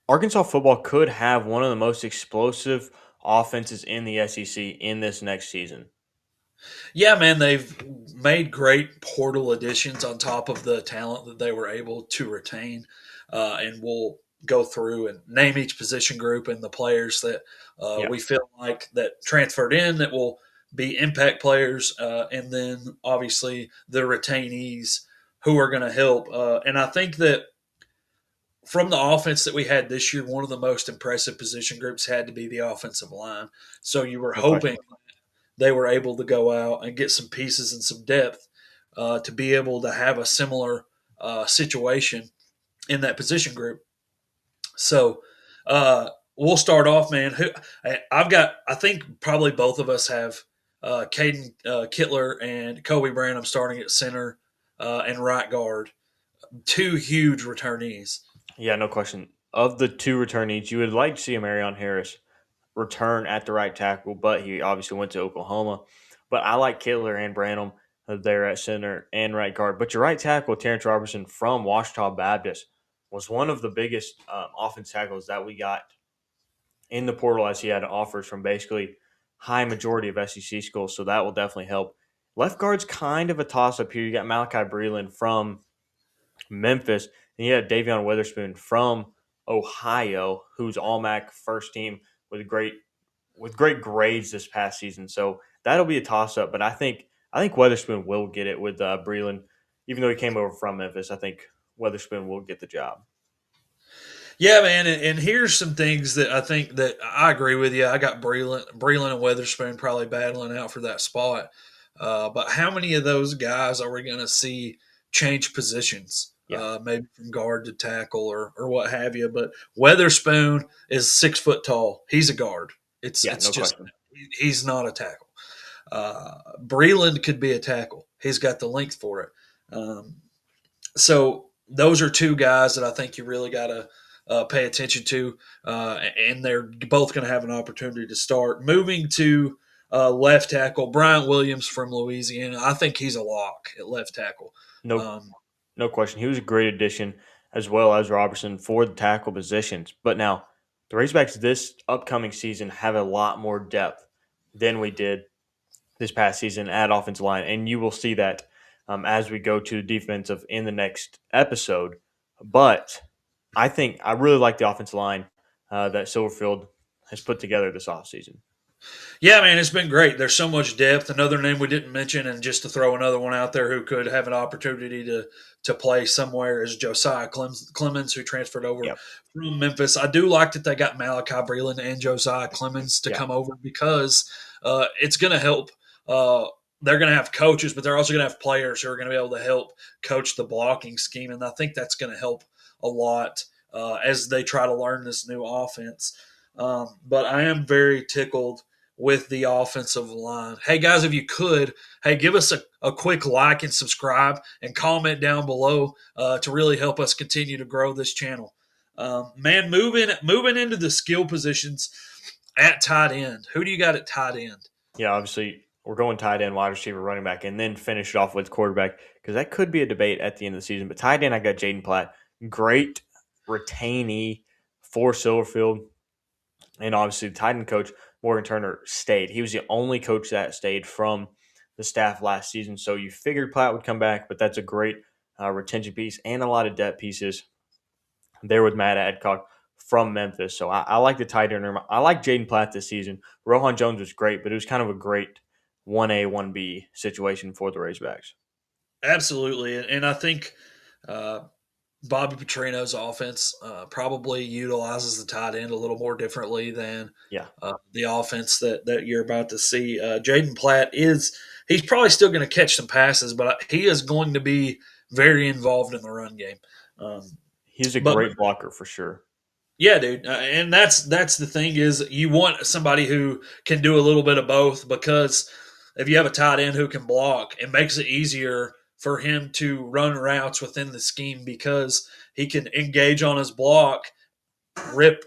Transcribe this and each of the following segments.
Arkansas football could have one of the most explosive offenses in the SEC in this next season. Yeah, man, they've made great portal additions on top of the talent that they were able to retain. And we'll go through and name each position group and the players that Yeah. we feel like that transferred in that will be impact players, and then obviously the retainees who are going to help. And I think that from the offense that we had this year, one of the most impressive position groups had to be the offensive line. So you were No question. hoping they were able to go out and get some pieces and some depth to be able to have a similar situation in that position group. So we'll start off, man. I've got? I think probably both of us have Caden Kittler and Kobe Branham starting at center and right guard. Two huge returnees. Yeah, no question. Of the two returnees, you would like to see a Marion Harris return at the right tackle, but he obviously went to Oklahoma. But I like Kittler and Branham there at center and right guard. But your right tackle, Terrence Robertson from Washita Baptist, was one of the biggest offense tackles that we got in the portal as he had offers from basically high majority of SEC schools. So that will definitely help. Left guard's kind of a toss up here. You got Malachi Breland from Memphis, and you have Davion Witherspoon from Ohio, who's All MAC first team with great grades this past season. So that'll be a toss up. But I think Witherspoon will get it with Breland, even though he came over from Memphis. I think Witherspoon will get the job. Yeah, man, and here's some things that I think that I agree with you. I got Breland and Weatherspoon probably battling out for that spot. But how many of those guys are we going to see change positions? Yeah, Maybe from guard to tackle or what have you. But Weatherspoon is 6 foot tall. He's a guard. yeah, It's no just question. he's not a tackle. Breland could be a tackle. He's got the length for it. Um, so those are two guys that I think you really got to pay attention to, and they're both going to have an opportunity to start. Moving to left tackle, Bryant Williams from Louisiana. I think he's a lock at left tackle. No, Um, no question. He was a great addition as well as Robertson for the tackle positions. But now the Razorbacks this upcoming season have a lot more depth than we did this past season at offensive line, and you will see that as we go to the defensive in the next episode. But I really like the offensive line that Silverfield has put together this offseason. Yeah, man, it's been great. There's so much depth. Another name we didn't mention, and just to throw another one out there who could have an opportunity to play somewhere is Josiah Clemens, who transferred over Yep. from Memphis. I do like that they got Malachi Breland and Josiah Clemens to Yeah. come over because it's going to help. Uh, they're going to have coaches, but they're also going to have players who are going to be able to help coach the blocking scheme, and I think that's going to help a lot as they try to learn this new offense. But I am very tickled with the offensive line. Hey, guys, if you could, hey, give us a quick like and subscribe and comment down below to really help us continue to grow this channel. Man, moving into the skill positions at tight end. Who do you got at tight end? Yeah, obviously we're going tight end, wide receiver, running back, and then finish it off with quarterback because that could be a debate at the end of the season. But tight end, I got Jaden Platt, great retainee for Silverfield, and obviously the tight end coach Morgan Turner stayed. He was the only coach that stayed from the staff last season, so you figured Platt would come back, but that's a great retention piece and a lot of depth pieces there with Matt Adcock from Memphis. So I like the tight end. I like Jaden Platt this season. Rohan Jones was great, but it was kind of a great 1A, 1B situation for the Razorbacks. Absolutely, and I think uh, Bobby Petrino's offense probably utilizes the tight end a little more differently than Yeah, the offense that you're about to see. Jaden Platt he's probably still going to catch some passes, but he is going to be very involved in the run game. Um, he's a but great blocker for sure. yeah, dude, and that's the thing is you want somebody who can do a little bit of both because if you have a tight end who can block, it makes it easier for him to run routes within the scheme because he can engage on his block, rip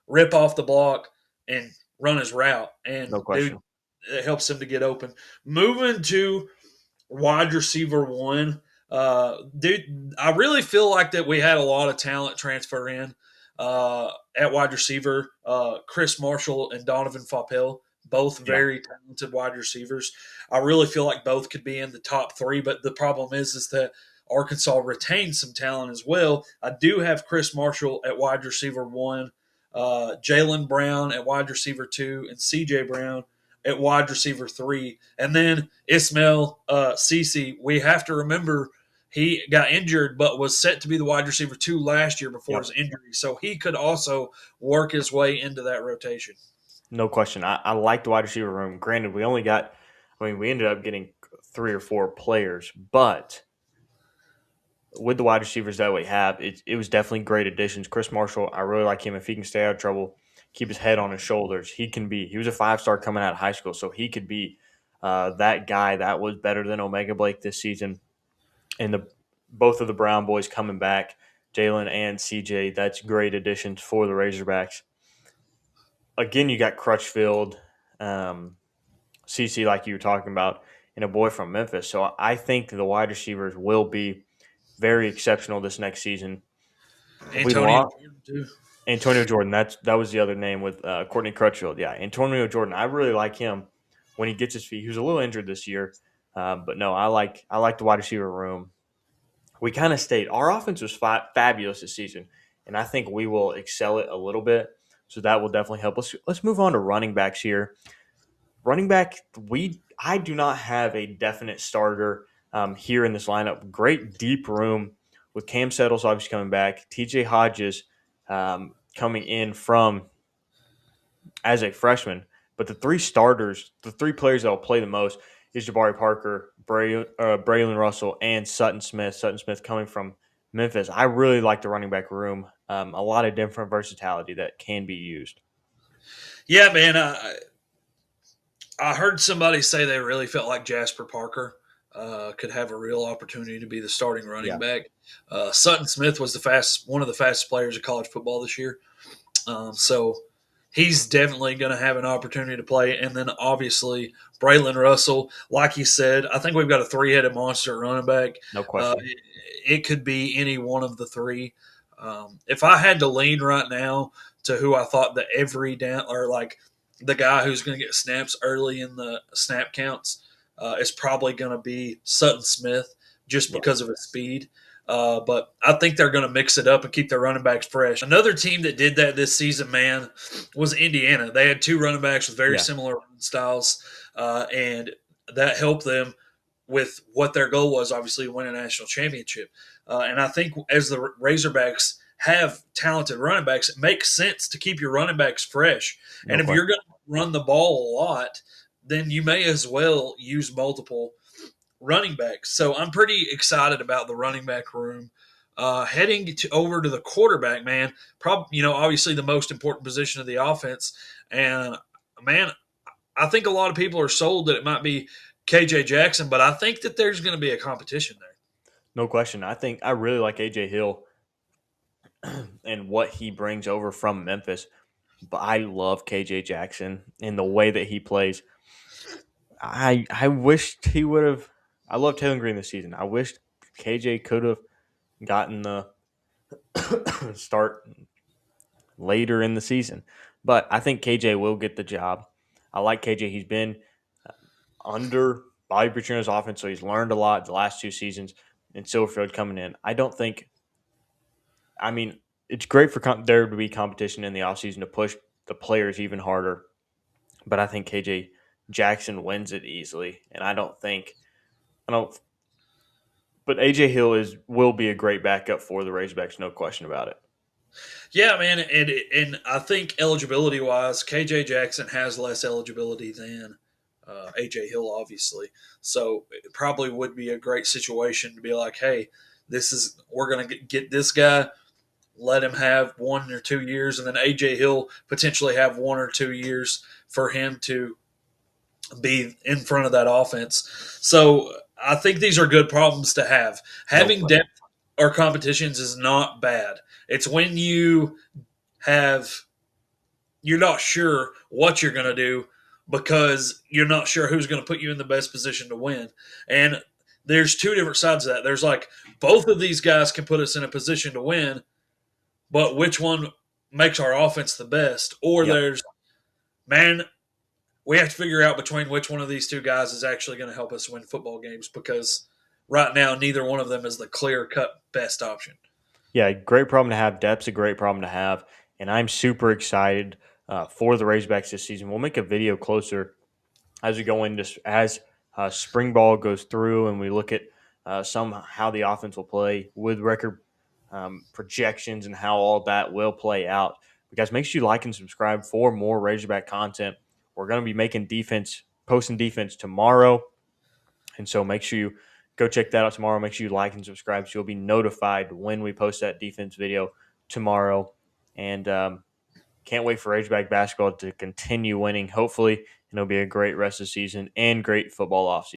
rip off the block and run his route, and No dude, question. it helps him to get open. Moving to wide receiver one, dude, I really feel like that we had a lot of talent transfer in. at wide receiver. Chris Marshall and Donovan Faupel, both Yeah. very talented wide receivers. I really feel like both could be in the top three, but the problem is that Arkansas retained some talent as well. I do have Chris Marshall at wide receiver one, Jalen Brown at wide receiver two, and C.J. Brown at wide receiver three. And then Ismail Cece, we have to remember he got injured, but was set to be the wide receiver two last year before Yep. his injury. So he could also work his way into that rotation. No question. I like the wide receiver room. Granted, we ended up getting 3 or 4 players, but with the wide receivers that we have, it was definitely great additions. Chris Marshall, I really like him. If he can stay out of trouble, keep his head on his shoulders, he was a 5-star coming out of high school, so he could be that guy that was better than Omega Blake this season. And both of the Brown boys coming back, Jalen and CJ, that's great additions for the Razorbacks. Again, you got Crutchfield, CC, like you were talking about, and a boy from Memphis. So I think the wide receivers will be very exceptional this next season. We Antonio lost Jordan, too. Antonio Jordan. That was the other name with Courtney Crutchfield. Yeah, Antonio Jordan. I really like him when he gets his feet. He was a little injured this year, but no, I like the wide receiver room. We kind of stayed. Our offense was fabulous this season, and I think we will excel it a little bit. So that will definitely help. Let's move on to running backs here. Running back, I do not have a definite starter here in this lineup. Great deep room with Cam Settles obviously coming back, T.J. Hodges coming in from as a freshman. But the 3 starters, the 3 players that will play the most is Jabari Parker, Braylon Russell, and Sutton Smith. Sutton Smith coming from Memphis. I really like the running back room. A lot of different versatility that can be used. Yeah, man. I heard somebody say they really felt like Jasper Parker could have a real opportunity to be the starting running Yeah. back. Sutton Smith was one of the fastest players of college football this year. So he's definitely going to have an opportunity to play. And then obviously Braylon Russell, like you said, I think we've got a 3-headed monster at running back. No question. It could be any one of the 3. If I had to lean right now to who I thought that every down or like the guy who's going to get snaps early in the snap counts is probably going to be Sutton Smith just Yeah. because of his speed. But I think they're going to mix it up and keep their running backs fresh. Another team that did that this season, man, was Indiana. They had 2 running backs with very similar styles, and that helped them with what their goal was, obviously, win a national championship. And I think as the Razorbacks have talented running backs, it makes sense to keep your running backs fresh. No and if question. you're going to run the ball a lot, then you may as well use multiple running backs. So I'm pretty excited about the running back room. Heading over to the quarterback, man, obviously the most important position of the offense. And, man, I think a lot of people are sold that it might be KJ Jackson, but I think that there's going to be a competition there. No question. I really like AJ Hill and what he brings over from Memphis. But I love KJ Jackson and the way that he plays. I wished he would have. I love Taylor Green this season. I wished KJ could have gotten the start later in the season. But I think KJ will get the job. I like KJ. He's been under Bobby Petrino's offense, so he's learned a lot the last 2 seasons. And Silverfield coming in. It's great for there to be competition in the offseason to push the players even harder. But I think KJ Jackson wins it easily. And but AJ Hill will be a great backup for the Razorbacks, no question about it. Yeah, man, and I think eligibility wise, KJ Jackson has less eligibility than AJ Hill, obviously. So it probably would be a great situation to be like, hey, we're going to get this guy, let him have 1 or 2 years, and then AJ Hill potentially have 1 or 2 years for him to be in front of that offense. So I think these are good problems to have. Having depth or competitions is not bad. It's when you're not sure what you're going to do because you're not sure who's going to put you in the best position to win. And there's 2 different sides of that. There's like both of these guys can put us in a position to win, but which one makes our offense the best, or Yep. there's, man, we have to figure out between which one of these two guys is actually going to help us win football games, because right now neither one of them is the clear cut best option. Yeah, great problem to have. Depth's a great problem to have, and I'm super excited for the Razorbacks this season. We'll make a video closer as we go into as spring ball goes through, and we look at some how the offense will play with record projections and how all that will play out. But guys, make sure you like and subscribe for more Razorback content. We're going to be posting defense tomorrow, and so make sure you go check that out tomorrow. Make sure you like and subscribe so you'll be notified when we post that defense video tomorrow. And can't wait for Razorback basketball to continue winning, hopefully, and it'll be a great rest of the season and great football offseason.